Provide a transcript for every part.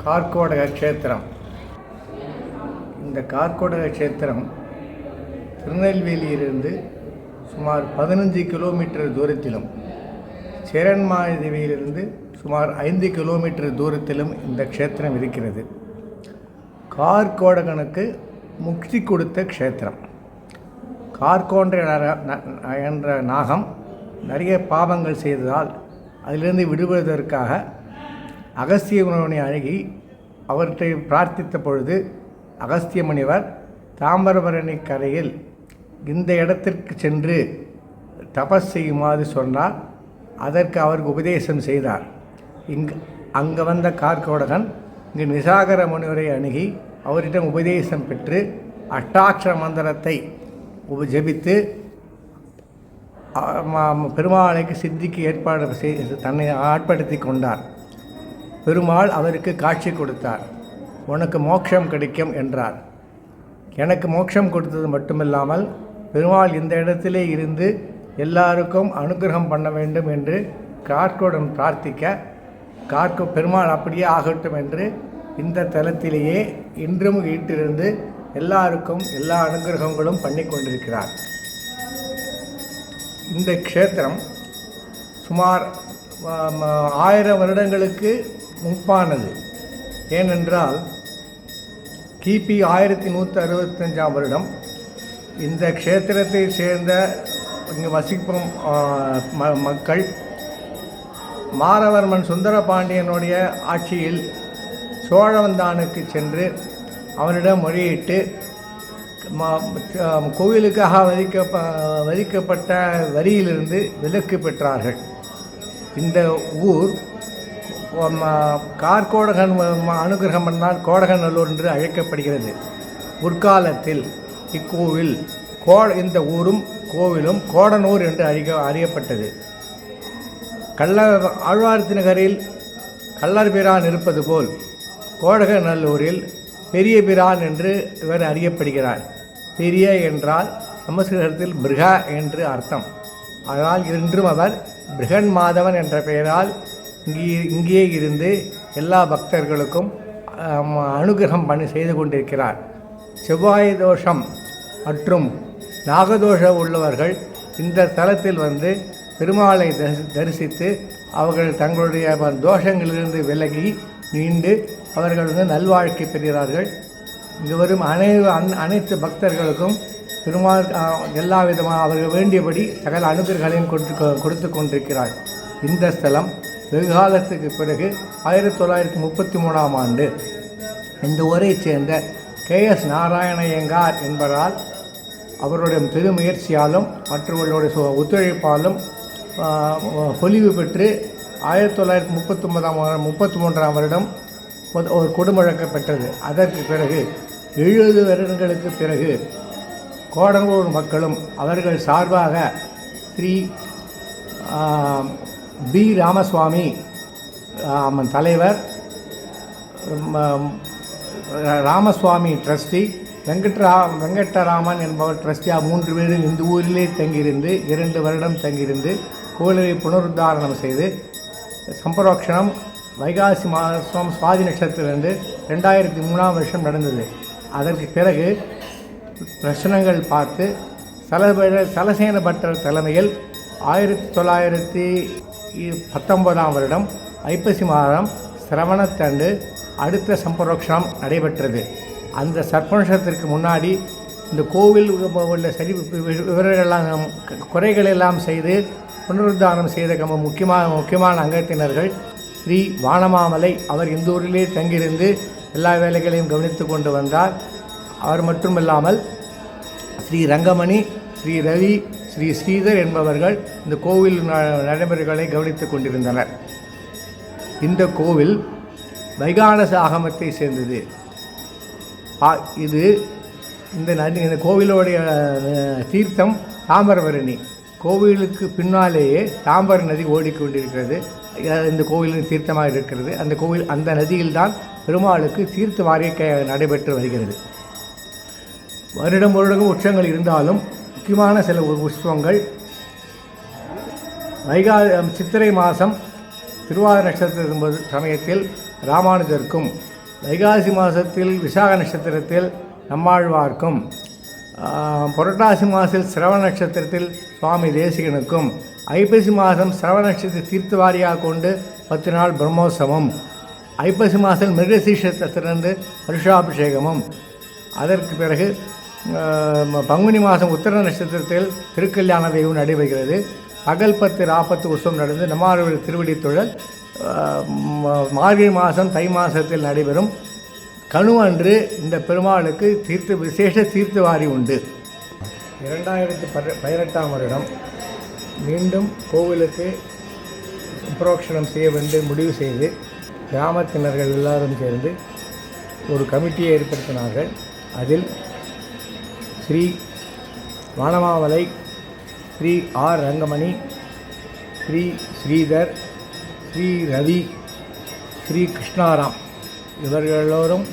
கார்கோடக க்ஷேத்திரம். இந்த கார்கோடக க்ஷேத்திரம் திருநெல்வேலியிலிருந்து சுமார் 15 கிலோமீட்டர் தூரத்திலும், சேரன்மாதேவியிலிருந்து சுமார் 5 கிலோமீட்டர் தூரத்திலும் இந்த க்ஷேத்திரம் இருக்கிறது. கார்கோடகனுக்கு முக்தி கொடுத்த க்ஷேத்திரம். கார்கோன்ற என்ற நாகம் நிறைய பாவங்கள் செய்ததால் அதிலிருந்து விடுவதற்காக அகஸ்திய முனிவனை அணுகி அவற்றை பிரார்த்தித்த பொழுது அகஸ்திய முனிவர் தாமிரபரணி கரையில் இந்த இடத்திற்கு சென்று தபஸ் செய்யுமாறு சொன்னார். அதற்கு அவருக்கு உபதேசம் செய்தார். அங்கே வந்த கார்கோடகன் இங்கு நிசாகர முனிவரை அணுகி அவரிடம் உபதேசம் பெற்று அஷ்டாட்சர மந்திரத்தை ஜபித்து பெருமாளைக்கு சித்திக்கு ஏற்பாடு செய்து தன்னை ஆட்படுத்தி கொண்டார். பெருமாள் அவருக்கு காட்சி கொடுத்தார். உனக்கு மோட்சம் கிடைக்கும் என்றார். எனக்கு மோட்சம் கொடுத்தது மட்டுமில்லாமல் பெருமாள் இந்த இடத்திலே இருந்து எல்லாருக்கும் அனுகிரகம் பண்ண வேண்டும் என்று கார்கோடன் பிரார்த்திக்க பெருமாள் அப்படியே ஆகட்டும் என்று இந்த தலத்திலேயே இன்றும் வீட்டிலிருந்து எல்லாருக்கும் எல்லா அனுகிரகங்களும் பண்ணி கொண்டிருக்கிறார். இந்த க்ஷேத்திரம் சுமார் 1000 வருடங்களுக்கு முன்பானது. ஏனென்றால் கிபி 1165 வருடம் இந்த க்ஷேத்திரத்தை சேர்ந்த இங்கு வசிக்கும் மக்கள் மாரவர்மன் சுந்தர பாண்டியனுடைய ஆட்சியில் சோழவந்தானுக்கு சென்று அவனிடம் முறையிட்டு கோவிலுக்காக வதிக்கப்பட்ட வரியிலிருந்து விலக்கு பெற்றார்கள். இந்த ஊர் கார்கோடகன் அனுகிரகம் பண்ணால் கோடகநல்லூர் என்று அழைக்கப்படுகிறது. முற்காலத்தில் இக்கோவில் இந்த ஊரும் கோவிலும் கோடனூர் என்று அறியப்பட்டது. ஆழ்வார்த்திநகரில் கள்ளர் பிரான் இருப்பது போல் கோடகநல்லூரில் பெரிய பிரான் என்று இவர் அறியப்படுகிறார். பெரிய என்றால் சமஸ்கிருதத்தில் பிருகா என்று அர்த்தம். அதனால் இன்றும் அவர் பிருகன் மாதவன் என்ற பெயரால் இங்கே இருந்து எல்லா பக்தர்களுக்கும் அனுகிரகம் செய்து கொண்டிருக்கிறார். செவ்வாய் தோஷம் மற்றும் நாகதோஷம் உள்ளவர்கள் இந்த தலத்தில் வந்து பெருமாளை தரிசித்து அவர்கள் தங்களுடைய தோஷங்களிலிருந்து விலகி நீண்டு அவர்கள் வந்து நல்வாழ்க்கை பெறுகிறார்கள். இங்கு வரும் அனைத்து பக்தர்களுக்கும் பெருமாள் எல்லா விதமாக அவர்கள் வேண்டியபடி சகல அனுகிரகங்களையும் கொடுத்து கொண்டிருக்கிறார். இந்த ஸ்தலம் வெகு காலத்துக்கு பிறகு 1933ஆம் ஆண்டு இந்த ஊரைச் சேர்ந்த KS நாராயணய்யங்கார் என்பவரால் அவருடைய பெருமுயற்சியாலும் மற்றவர்களுடைய ஒத்துழைப்பாலும் பொலிவு பெற்று 1933ஆம் வருடம் ஒரு கொடுமுழக்கப்பட்டது. அதற்கு பிறகு 70 வருடங்களுக்கு பிறகு கோடனூர் மக்களும் அவர்கள் சார்பாக ஸ்ரீ பி ராமசுவாமி தலைவர், ராமசுவாமி ட்ரஸ்டி, வெங்கட்டராமன் என்பவர் ட்ரஸ்டியாக 3 பேரும் இந்த ஊரிலே தங்கியிருந்து 2 வருடம் தங்கியிருந்து கோவிலை புனருத்தாரணம் செய்து சம்பரோக்ஷணம் வைகாசி மாதம் சுவாதி நட்சத்திரத்திலிருந்து 2003ஆம் வருஷம் நடந்தது. அதற்கு பிறகு பிரச்சனைகள் பார்த்து சலசேன பட்டர் தலைமையில் 1919ஆம் வருடம் ஐப்பசி மாதம் சிரவணத்தண்டு அடுத்த சம்பரோக்ஷணம் நடைபெற்றது. அந்த சர்ப்போஷத்திற்கு முன்னாடி இந்த கோவில் உள்ள விவரங்களெல்லாம் குறைகளெல்லாம் செய்து புனருத்தாரணம் செய்த முக்கியமான அங்கத்தினர்கள் ஸ்ரீ வானமாமலை. அவர் இந்த ஊரிலே தங்கியிருந்து எல்லா வேலைகளையும் கவனித்து கொண்டு வந்தார். அவர் மட்டுமில்லாமல் ஸ்ரீ ரங்கமணி, ஸ்ரீ ரவி, ஸ்ரீ ஸ்ரீதர் என்பவர்கள் இந்த கோவில் நடைமுறைகளை கவனித்து கொண்டிருந்தனர். இந்த கோவில் வைகானச ஆகமத்தை சேர்ந்தது. இது இந்த கோவிலுடைய தீர்த்தம் தாமிரபரணி. கோவிலுக்கு பின்னாலேயே தாம்பர நதி ஓடிக்கொண்டிருக்கிறது. இந்த கோவிலின் தீர்த்தமாக இருக்கிறது. அந்த நதியில்தான் பெருமாளுக்கு தீர்த்த வாரியை நடைபெற்று வருகிறது. வருடம் உற்சவங்கள் இருந்தாலும் முக்கியமான சில உற்சவங்கள் சித்திரை மாதம் திருவாதிரை நட்சத்திரம் சமயத்தில் ராமானுஜருக்கும் வைகாசி மாதத்தில் விசாக நட்சத்திரத்தில் நம்மாழ்வார்க்கும், புரட்டாசி மாதத்தில் சிரவண நட்சத்திரத்தில் சுவாமி தேசிகனுக்கும், ஐப்பசி மாதம் சிரவண நட்சத்திர தீர்த்தவாரியாக கொண்டு 10 நாள் பிரம்மோற்சவம், ஐப்பசி மாதத்தில் மிருகசீஷத்திலிருந்து வருஷாபிஷேகமும், அதற்கு பிறகு பங்குனி மாதம் உத்தர நட்சத்திரத்தில் திருக்கல்யாண தெய்வம் நடைபெறுகிறது. பகல் 10 ராப்பத்து உற்சவம் நடந்து நம்மாழ்வார் திருவடி தொழல் மார்கழி மாதம் தை மாதத்தில் நடைபெறும். கணு அன்று இந்த பெருமாளுக்கு விசேஷ தீர்த்தவாரி உண்டு. 2018ஆம் வருடம் மீண்டும் கோவிலுக்கு புரோக்ஷணம் செய்ய வேண்டும் முடிவு செய்து கிராமத்தினர்கள் எல்லாரும் சேர்ந்து ஒரு கமிட்டியை ஏற்படுத்தினார்கள். அதில் ஸ்ரீ வானமாமலை, ஸ்ரீ ஆர் ரங்கமணி, ஸ்ரீ ஸ்ரீதர், ஸ்ரீ ரவி, ஸ்ரீ கிருஷ்ணாராம் இவர்கள் எல்லோரும்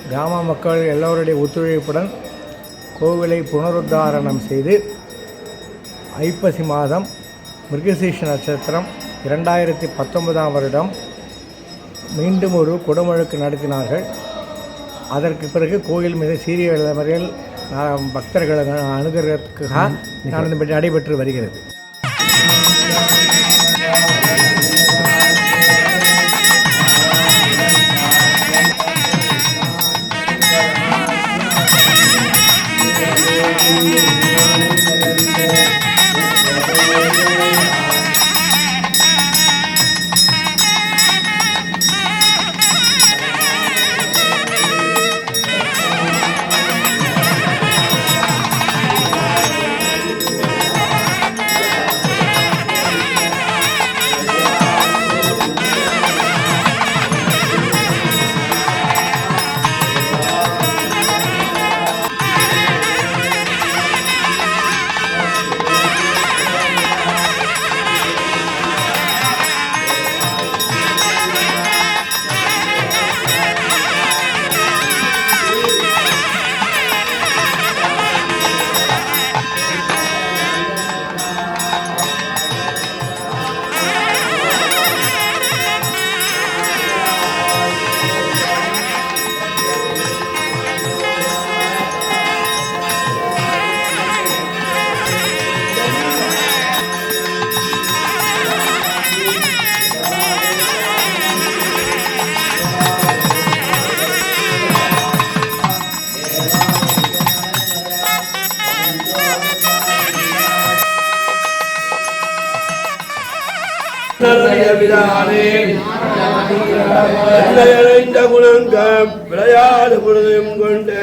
கிராம மக்கள் எல்லோருடைய ஒத்துழைப்புடன் கோவிலை புனருத்தாரணம் செய்து ஐப்பசி மாதம் மிருகசீஷ நட்சத்திரம் 2019ஆம் வருடம் மீண்டும் ஒரு குடமுழுக்கு நடத்தினார்கள். அதற்கு பிறகு கோயில் மிக சீரிய முறையில் பக்தர்களை அணுகிறதுக்காக நடைபெற்று வருகிறது. விளையாடு பொழுதும் கொண்டு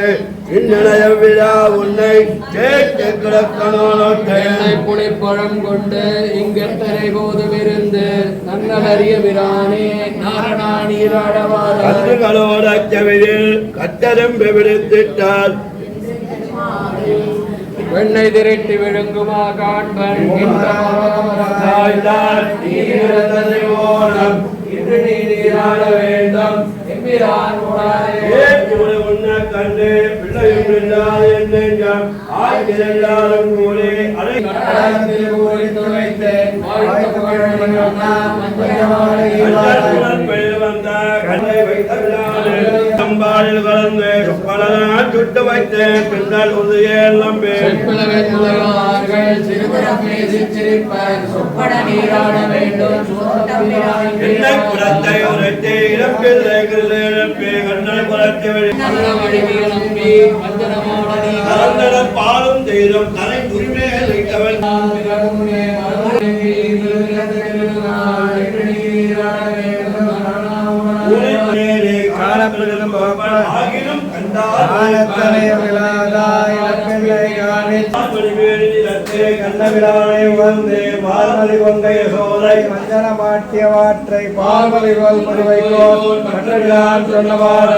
இந்நிலைய விழா உன்னை கேட்டு கிடக்கணோட்டை புளிப்பழம் கொண்டு இங்கெத்தனை போதுமிருந்து நன்னலறிய விரானே நாரணா நீராடவார் கன்றுகளோட செவியில் கட்டரம்பு விடுத்திட்டார் வெண்ணை திரட்டி விழுங்குமா காண்பன் இன்று நீ நீராட வேண்டும் உன்னை கண்டு பிள்ளையும் இல்லாத நெஞ்சம் ஆய்ந்தாலும் கூறி அம்பாளில் கலந்து பலனால் சுட்டு வைத்தேன் பின்னால் உதயம் நம்பி குலத்தை உரைத்து இறப்பில்லை கண்ணல் குலத்தை பாலும் தெய்வம் தலை உரிமையை வைத்தவன் ஆகிலும் கண்ணவிரானை வந்து பார்மதி கொண்டைய சோலை மஞ்சன மாட்டியவாற்றை பார்மதி போல் முடிவைக்கோள் கண்ணவிரான் சொன்னவாறு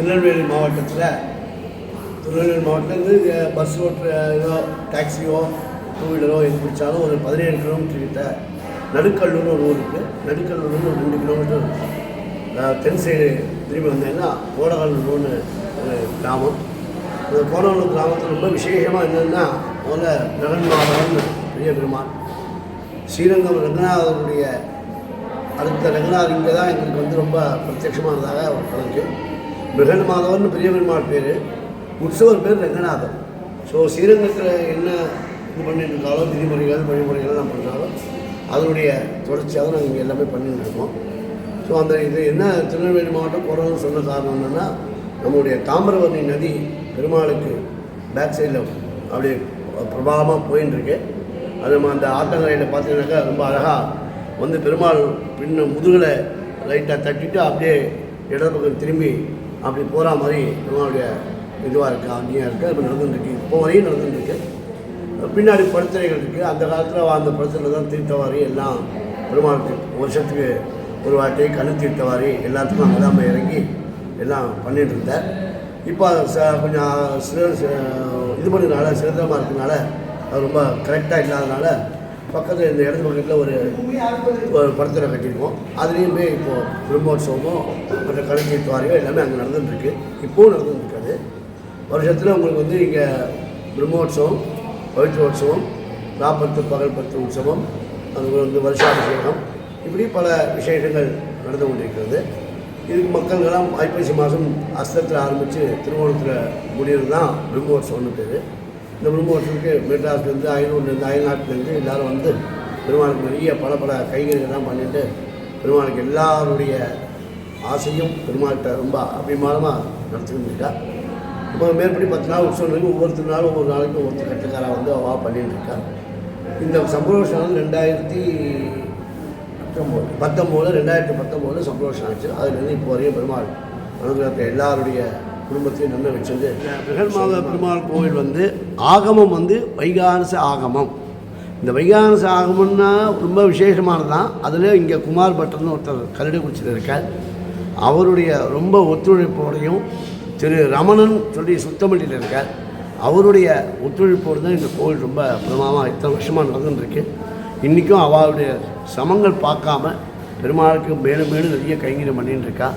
திருநெல்வேலி மாவட்டத்துலேருந்து பஸ் ஓட்டுற ஏதோ டாக்ஸியோ டூ வீலரோ எது பிடிச்சாலும் ஒரு 17 கிலோமீட்டர் கிட்ட நடுக்கல்லூர்னு ஒரு ஊர் இருக்குது. நடுக்கல்லூர்னு ஒரு 2 கிலோமீட்டர் தென் சைடு திரும்பி வந்தேன்னா கோடகல்லூர்னு ஒரு கிராமம். அந்த கோடகல்லூர் கிராமத்தில் ரொம்ப விசேஷமாக என்னென்னா முதல்ல ஜெகன்மாதவன் பெரிய பெருமாள், ஸ்ரீரங்கம் ரங்கநாதருடைய அடுத்த ரங்கநாதர் இங்கே தான் எங்களுக்கு வந்து ரொம்ப பிரத்யட்சமானதாக ஒரு கணக்கு. பிரகன் மாதவன் பெரிய பெருமாள் பேர், உற்சவர் பேர் ரங்கநாதர். ஸோ ஸ்ரீரங்கத்தில் என்ன இது பண்ணிட்டு இருந்தாலும் விதிமுறைகள் வழிமுறைகள் நம்ம பண்ணாலும் அதனுடைய தொடர்ச்சியாக நாங்கள் இங்கே எல்லாமே பண்ணிட்டு இருக்கோம். ஸோ அந்த இது என்ன திருநெல்வேலி மாவட்டம் போகிறோம்னு சொன்ன காரணம் என்னென்னா நம்முடைய தாமிரபரணி நதி பெருமாளுக்கு பேக் சைடில் அப்படியே பிரபாகமாக போயின்னு இருக்கு. அது நம்ம அந்த ஆத்தங்கரையில் பார்த்தீங்கன்னாக்கா ரொம்ப அழகாக வந்து பெருமாள் பின்ன முதுகலை லைட்டாக தட்டிட்டு அப்படியே இடது பக்கம் திரும்பி அப்படி போகிற மாதிரி பெருமாளுடைய இதுவாக இருக்குது, அங்கேயும் இருக்குது. அது நடந்துட்டுருக்கு, இப்போ வரையும் நடந்துட்டுருக்கு. பின்னாடி படுத்துறைகள் இருக்குது. அந்த காலத்தில் அந்த படுத்துறையில் தான் தீர்த்தவாரி எல்லாம் பெருமாளுக்கு வருஷத்துக்கு ஒரு வாட்டி கணு தீர்த்தவாரி எல்லாத்துக்கும் அங்கே தான் இறங்கி எல்லாம் பண்ணிகிட்டு இருந்தேன். இப்போ கொஞ்சம் இது பண்ணுறதுனால சிரமமாக இருக்கிறதுனால அது ரொம்ப கரெக்டாக இல்லாதனால பக்கத்தில் இந்த இடது பக்கத்தில் ஒரு படுத்துறை கட்டியிருக்கோம். அதுலேயும் போய் இப்போது பிரம்மோற்சவமோ மற்ற கணு தீர்த்தவாரியோ எல்லாமே அங்கே நடந்துட்டுருக்கு. இப்போவும் நடந்துட்டுருக்காது. வருஷத்தில் உங்களுக்கு வந்து இங்கே பிரம்மோற்சவம், பவித்ரோற்சவம், ராப்பத்து பகல் பத்து உற்சவம், அது வந்து வருஷாபிஷேகம், இப்படி பல விசேஷங்கள் நடந்து கொண்டிருக்கிறது. இதுக்கு மக்கள்கெல்லாம் ஐப்பசி மாதம் அஸ்தத்தில் ஆரம்பித்து திருவோணத்தில் முடிகிறது தான் பிரம்மோற்சவம்னு பேர். இந்த பிரம்மோற்சவத்துக்கு மெட்ராஸ்லேருந்து ஐநூறுலேருந்து அயல்நாட்டிலேருந்து எல்லோரும் வந்து பெருமாளுக்கு நிறைய பல கைகறிகள்லாம் பண்ணிட்டு பெருமாளுக்கு எல்லாருடைய ஆசையும் பெருமாள்கிட்ட ரொம்ப அபிமானமாக நடத்திக்கிட்டு இருக்கா. இப்போ மேற்படி 10 நாள் உற்சவம் இருக்குது. ஒவ்வொரு நாளும் ஒவ்வொரு நாளைக்கும் ஒவ்வொரு கட்டுக்காராக வந்து அவா பண்ணிட்டு இருக்கா. இந்த சம்பரோஷனம் 2019 சம்பரோஷனம் ஆச்சு. அதுலேருந்து இப்போ வரையும் பெருமாள் அனுகிரகத்தை எல்லாருடைய குடும்பத்தையும் நன்மை வச்சது. பிரகன்மாத பெருமாள் கோவில் வந்து ஆகமம் வந்து வைகானச ஆகமம். இந்த வைகானச ஆகமம்னா ரொம்ப விசேஷமானது தான். அதில் இங்கே குமார் பட்டர்னு ஒருத்தர் கரடுக்குறிச்சியில் இருக்கார். அவருடைய ரொம்ப ஒத்துழைப்போடையும் திரு ரமணன் சொல்லி சுத்தமல்லியில் இருக்கார். அவருடைய ஒத்துழைப்போடு தான் இந்த கோவில் ரொம்ப பிரமாதமாக இத்தனை வருஷமாக நடந்துட்டுருக்கு. இன்றைக்கும் அவளுடைய சமங்கள் பார்க்காம பெருமாளுக்கு மேலும் நிறைய கைங்கரியம் பண்ணின்னு இருக்கா.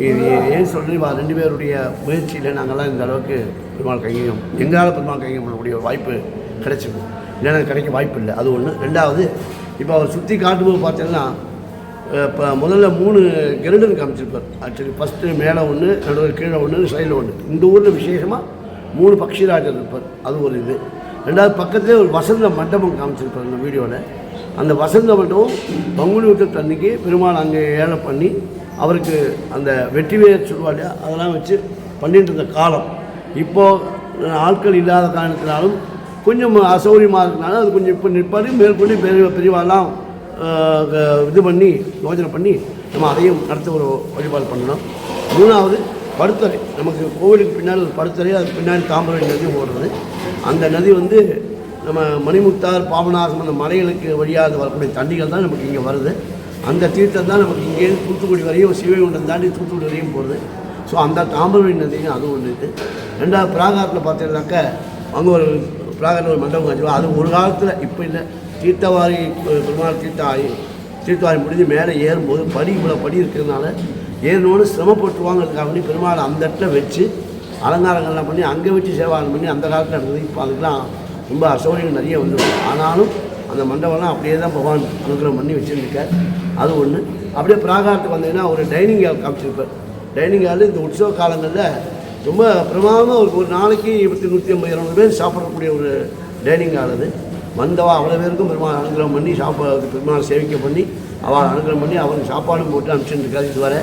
இது ஏன் சொல்லி 2 பேருடைய முயற்சியில் நாங்கள்லாம் இந்த அளவுக்கு பெருமாள் கைங்கரியம் எங்களால் பெருமாள் கைங்கரியம் பண்ணக்கூடிய ஒரு வாய்ப்பு கிடைச்சிடும். இல்லைன்னா கிடைக்க வாய்ப்பு இல்லை. அது ஒன்று. 2வது, இப்போ அவர் சுற்றி காட்டும்போது பார்த்தீங்கன்னா இப்போ முதல்ல 3 கருடன் காமிச்சிருப்பார். ஆக்சுவலி ஃபஸ்ட்டு மேலே ஒன்று, நடுவில் கீழே ஒன்று, சைடில் ஒன்று. இந்த ஊரில் விசேஷமாக 3 பக்ஷிராஜர் இருப்பார். அது ஒரு இது. 2வது பக்கத்துலேயே ஒரு வசந்த மண்டபம் காமிச்சிருப்பார் இந்த வீடியோவில். அந்த வசந்த மண்டபம் பங்குனி உத்திரத்து அன்றைக்கி பெருமாள் அங்கே ஏழை பண்ணி அவருக்கு அந்த வெற்றிவேர் சொல்லுவா இல்லையா, அதெல்லாம் வச்சு பண்ணிட்டு இருந்த காலம். இப்போது ஆட்கள் இல்லாத காரணத்தினாலும் கொஞ்சம் அசௌகரியமாக இருக்கிறனால அது கொஞ்சம் இப்போ நிற்பார். மேற்கொண்டு பெரியவாலாம் இது பண்ணி யோஜனை பண்ணி நம்ம அதையும் நடத்த ஒரு வழிபாடு பண்ணணும். 3வது படுத்தறை. நமக்கு கோவிலுக்கு பின்னாடி ஒரு படுத்தறை, அதுக்கு பின்னாடி தாமிரபரணி நதி ஓடுறது. அந்த நதி வந்து நம்ம மணிமுத்தார், பாபநாசம் அந்த மலைகளுக்கு வழியாக வரக்கூடிய தண்ணிகள் தான் நமக்கு இங்கே வருது. அந்த தீர்த்தம் தான் நமக்கு இங்கேருந்து தூத்துக்குடி வரையும், சிவகுண்டம் தாண்டி தூத்துக்குடி வரையும் போகிறது. ஸோ அந்த தாமிரபரணி நதியும் அது ஒன்று இருக்குது. 2வது பிராகாரத்தில் பார்த்தீங்கன்னாக்க அங்கே ஒரு பிராகாரத்தில் ஒரு மண்டபம் காய்ச்சுவோம். அது ஒரு காலத்தில், இப்போ இல்லை, தீர்த்தவாரி பெருமாள் தீர்த்தவாரி முடிஞ்சு மேலே ஏறும்போது இவ்வளோ படி இருக்கிறதுனால ஏறணுன்னு சிரமப்பட்டுருவாங்கிறதுக்காக வேண்டி பெருமாள் அந்த இடத்துல வச்சு அலங்காரங்கள்லாம் பண்ணி அங்கே வச்சு சேவாரம் பண்ணி அந்த காலத்தில் நடந்தது. இப்போ அதுக்கெலாம் ரொம்ப அசௌகரியங்கள் நிறைய வந்துடும். ஆனாலும் அந்த மண்டபம்லாம் அப்படியே தான் பகவான் அனுகிரகம் பண்ணி வச்சுருக்கார். அது ஒன்று. அப்படியே பிராகாரத்துக்கு வந்தீங்கன்னா ஒரு டைனிங் ஹால் காமிச்சிருப்பார். டைனிங் ஹாலில் இந்த உற்சவ காலங்களில் ரொம்ப பிரமாதமாக ஒரு நாளைக்கு 150-200 பேர் சாப்பிடக்கூடிய ஒரு டைனிங் ஹால். அது வந்தவா அவ்வளோ பேருக்கும் பெருமாள் அனுகிரகம் பண்ணி பெருமாள் சேவிக்க பண்ணி அவள் அனுகிரகம் பண்ணி அவருக்கு சாப்பாடும் போட்டு அனுப்பிச்சுட்டு இருக்காது இதுவரை.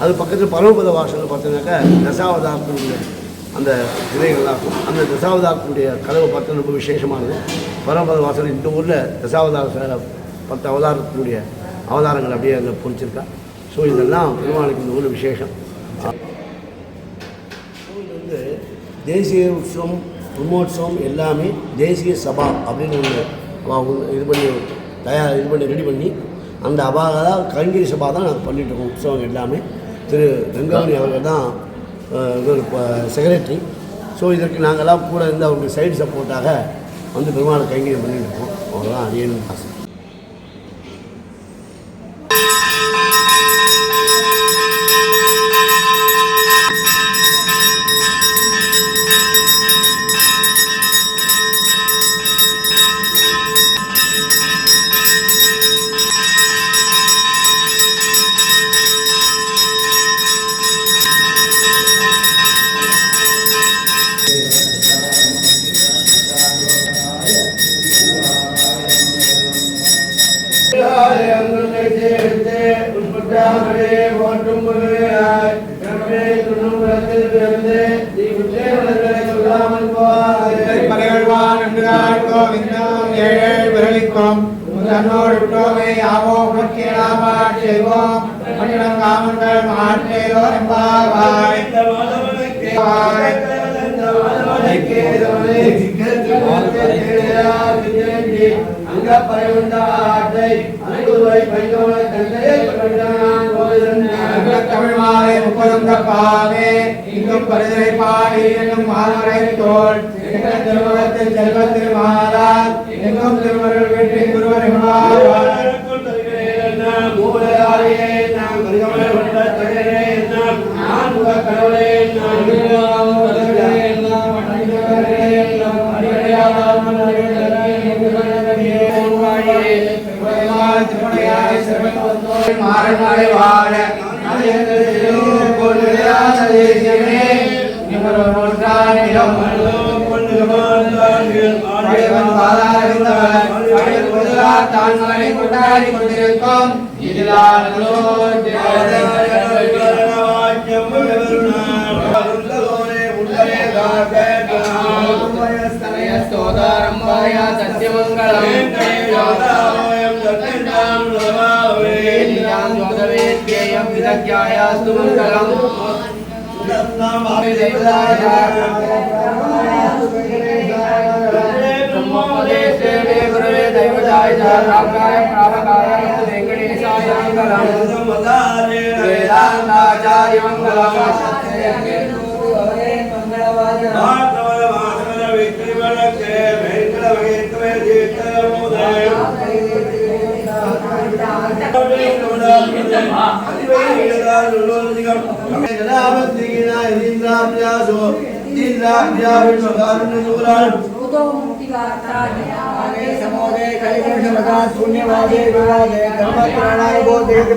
அது பக்கத்தில் பரமபத வாசல் பார்த்தீங்கன்னாக்கா தசாவதாரத்தினுடைய அந்த சிலைகள்லாம் இருக்கும். அந்த தசாவதாரத்தினுடைய கதவை பார்த்தா ரொம்ப விசேஷமானது. பரமபத வாசல் இந்த ஊரில் தசாவதார 10 அவதாரத்தினுடைய அவதாரங்கள் அப்படியே அங்கே பொறிச்சிருக்கா. ஸோ இதெல்லாம் பெருமாளுக்கு இந்த ஊரில் விசேஷம். வந்து தேசிய உற்சவம், பிரம்மோற்சவம் எல்லாமே தேசிய சபா அப்படின்னு ஒன்று இது பண்ணி ரெடி பண்ணி அந்த அபாக கைங்கரி சபா தான் நாங்கள் பண்ணிகிட்ருக்கோம். உற்சவம் எல்லாமே திரு ரங்கமணி அவர்கள் தான் செக்ரட்டரி. ஸோ இதற்கு நாங்கள்லாம் கூட இருந்து அவங்களுக்கு சைடு சப்போர்ட்டாக வந்து பெருமாளை கைங்கரியம் பண்ணிட்டு இருக்கோம். அவ்வளோதான் அடியேன்னு ஆசை.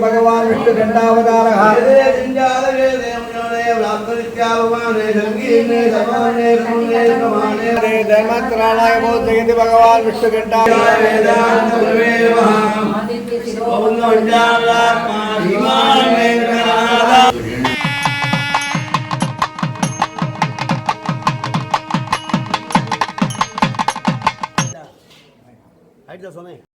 भगवान विष्णु दंडावतारः धर्मत्राणाय बोधयति भगवान विष्णु சொன்னேன்.